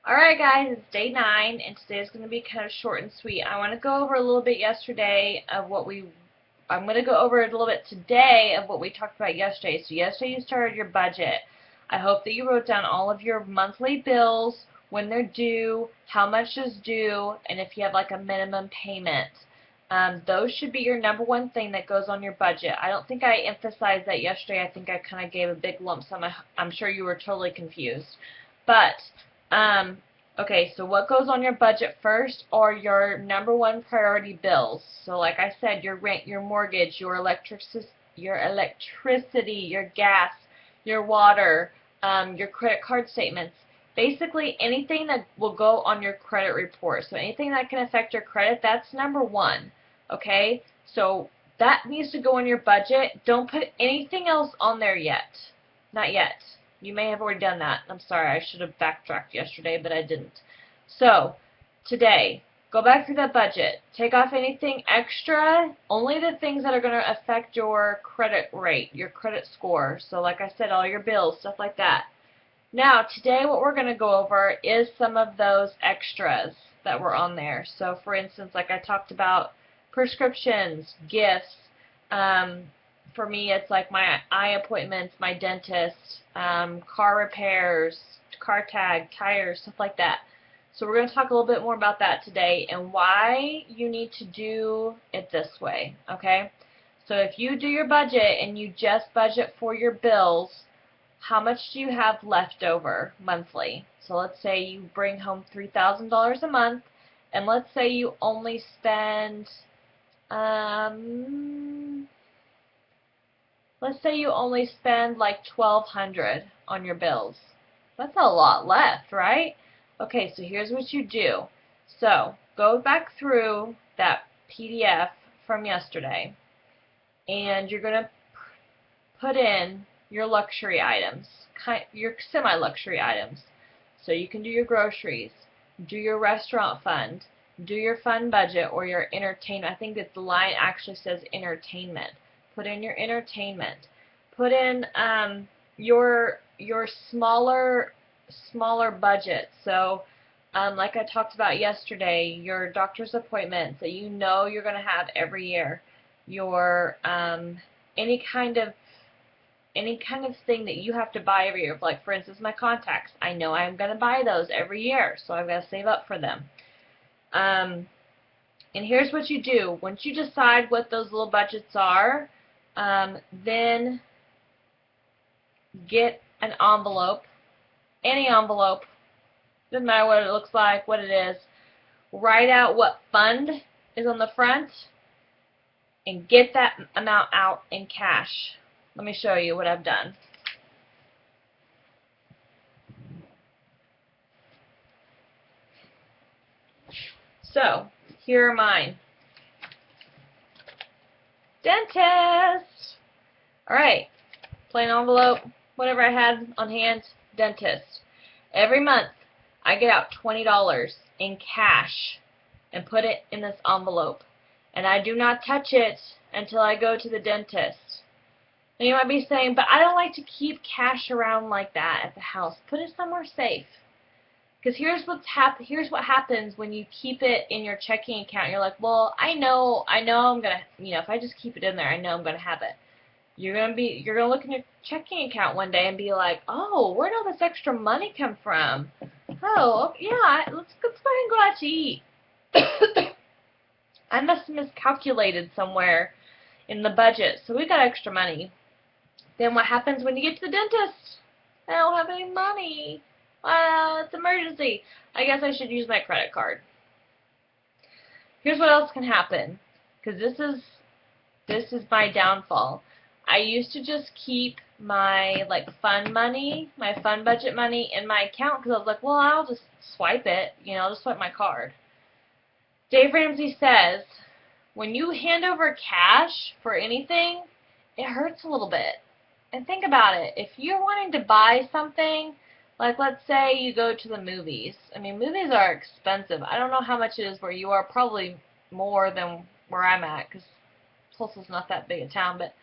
Alright guys, it's day 9, and today is going to be kind of short and sweet. I want to go over a little bit yesterday of I'm going to go over a little bit today of what we talked about yesterday. So yesterday you started your budget. I hope that you wrote down all of your monthly bills, when they're due, how much is due, and if you have like a minimum payment. Those should be your number one thing that goes on your budget. I don't think I emphasized that yesterday. I think I kind of gave a big lump sum. I'm sure you were totally confused. But okay, so what goes on your budget first are your number one priority bills. So like I said, your rent, your mortgage, your electricity, your gas, your water, your credit card statements. Basically anything that will go on your credit report. So anything that can affect your credit, that's number one. Okay? So that needs to go on your budget. Don't put anything else on there yet. Not yet. You may have already done that. I'm sorry, I should have backtracked yesterday, but I didn't. So, today, go back through that budget. Take off anything extra, only the things that are going to affect your credit rate, your credit score. So, like I said, all your bills, stuff like that. Now, today what we're going to go over is some of those extras that were on there. So, for instance, like I talked about, prescriptions, gifts, for me it's like my eye appointments, my dentist, car repairs, car tag, tires, stuff like that. So we're going to talk a little bit more about that today and why you need to do it this way, okay? So if you do your budget and you just budget for your bills, how much do you have left over monthly? So let's say you bring home $3,000 a month, and let's say you only spend let's say you only spend like $1,200 on your bills. That's a lot left, right? Okay, so here's what you do. So go back through that PDF from yesterday, and you're going to put in your luxury items, your semi-luxury items. So you can do your groceries, do your restaurant fund, do your fun budget or your entertainment. I think that the line actually says entertainment. Put in your entertainment. Put in your smaller budget. So like I talked about yesterday, your doctor's appointments that you know you're going to have every year. Your any kind of thing that you have to buy every year. Like for instance, my contacts. I know I'm going to buy those every year, so I've got to save up for them. And here's what you do. Once you decide what those little budgets are, then get an envelope, any envelope, doesn't matter what it looks like, what it is. Write out what fund is on the front and get that amount out in cash. Let me show you what I've done. So, here are mine. Dentist! Alright, plain envelope, whatever I had on hand, dentist. Every month, I get out $20 in cash and put it in this envelope. And I do not touch it until I go to the dentist. And you might be saying, but I don't like to keep cash around like that at the house. Put it somewhere safe. Because here's what happens when you keep it in your checking account. You're like, well, I know I'm gonna, if I just keep it in there, I know I'm gonna have it. You're gonna look in your checking account one day and be like, oh, where'd all this extra money come from? Oh, yeah, let's go ahead and go out to eat. I must have miscalculated somewhere in the budget, so we got extra money. Then what happens when you get to the dentist? I don't have any money. It's emergency. I guess I should use my credit card. Here's what else can happen, because this is my downfall. I used to just keep my fun money, my fun budget money in my account because I was like, well, I'll just swipe it, I'll just swipe my card. Dave Ramsey says, when you hand over cash for anything, it hurts a little bit. And think about it. If you're wanting to buy something, like let's say you go to the movies. I mean, movies are expensive. I don't know how much it is where you are. Probably more than where I'm at because Tulsa's not that big a town. But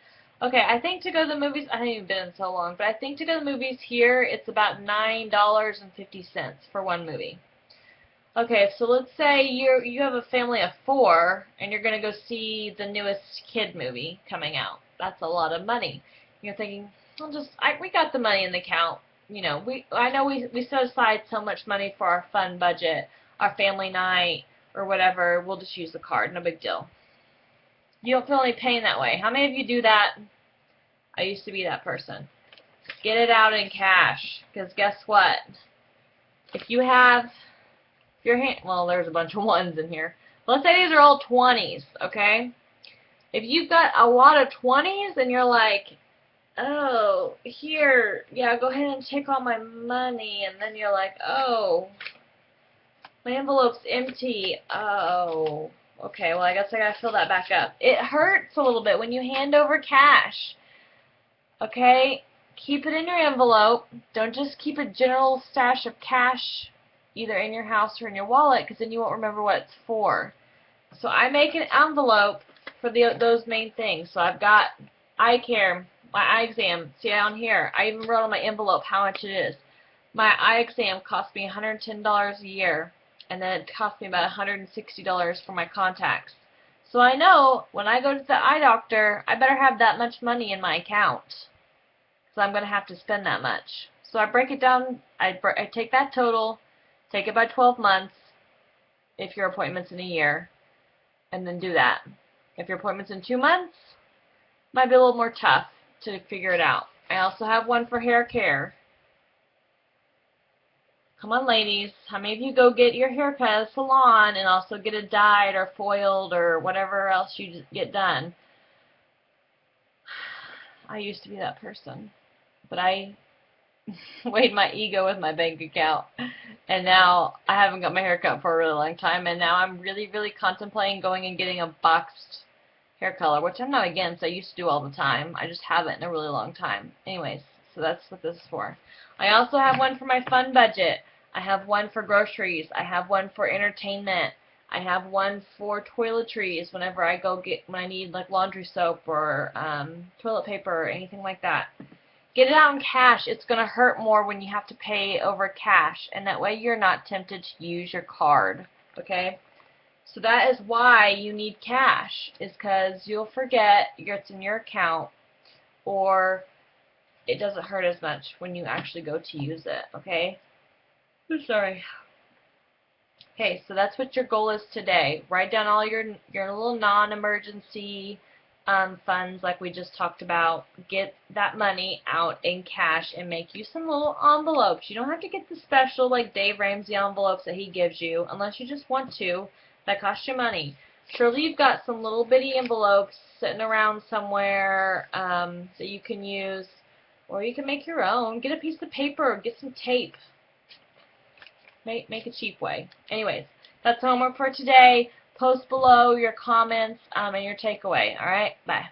Okay, I think to go to the movies, I haven't even been in so long, but I think to go to the movies here, it's about $9.50 for one movie. Okay, so let's say you have a family of 4, and you're going to go see the newest kid movie coming out. That's a lot of money. You're thinking, we got the money in the account. You know, I know we set aside so much money for our fun budget, our family night, or whatever. We'll just use the card, no big deal. You don't feel any pain that way. How many of you do that? I used to be that person. Get it out in cash, because guess what? If you have your hand, well, there's a bunch of ones in here. Let's say these are all 20s, okay? If you've got a lot of 20s and you're like, oh, here, yeah, go ahead and take all my money, and then you're like, oh, my envelope's empty. Oh, okay, well, I guess I gotta fill that back up. It hurts a little bit when you hand over cash. Okay, keep it in your envelope. Don't just keep a general stash of cash either in your house or in your wallet, because then you won't remember what it's for. So I make an envelope for those main things. So I've got eye care, my eye exam. See on here, I even wrote on my envelope how much it is. My eye exam cost me $110 a year, and then it cost me about $160 for my contacts. So I know when I go to the eye doctor, I better have that much money in my account, so I'm going to have to spend that much. So I break it down, I take that total, take it by 12 months if your appointment's in a year, and then do that. If your appointment's in 2 months, might be a little more tough to figure it out. I also have one for hair care. Come on, ladies. How many of you go get your hair cut at a salon and also get it dyed or foiled or whatever else you get done? I used to be that person, but I weighed my ego with my bank account, and now I haven't got my hair cut for a really long time, and now I'm really, really contemplating going and getting a boxed hair color, which I'm not against. I used to do all the time. I just haven't in a really long time. Anyways, so that's what this is for. I also have one for my fun budget. I have one for groceries. I have one for entertainment. I have one for toiletries whenever I go when I need like laundry soap or toilet paper or anything like that. Get it out in cash. It's going to hurt more when you have to pay over cash, and that way you're not tempted to use your card, okay? So that is why you need cash, is because you'll forget it's in your account, or it doesn't hurt as much when you actually go to use it, okay? I'm sorry. Okay, so that's what your goal is today. Write down all your little non-emergency funds like we just talked about. Get that money out in cash and make you some little envelopes. You don't have to get the special like Dave Ramsey envelopes that he gives you unless you just want to. That costs you money. Surely you've got some little bitty envelopes sitting around somewhere that you can use, or you can make your own. Get a piece of paper, get some tape. Make a cheap way. Anyways, that's homework for today. Post below your comments and your takeaway. Alright, bye.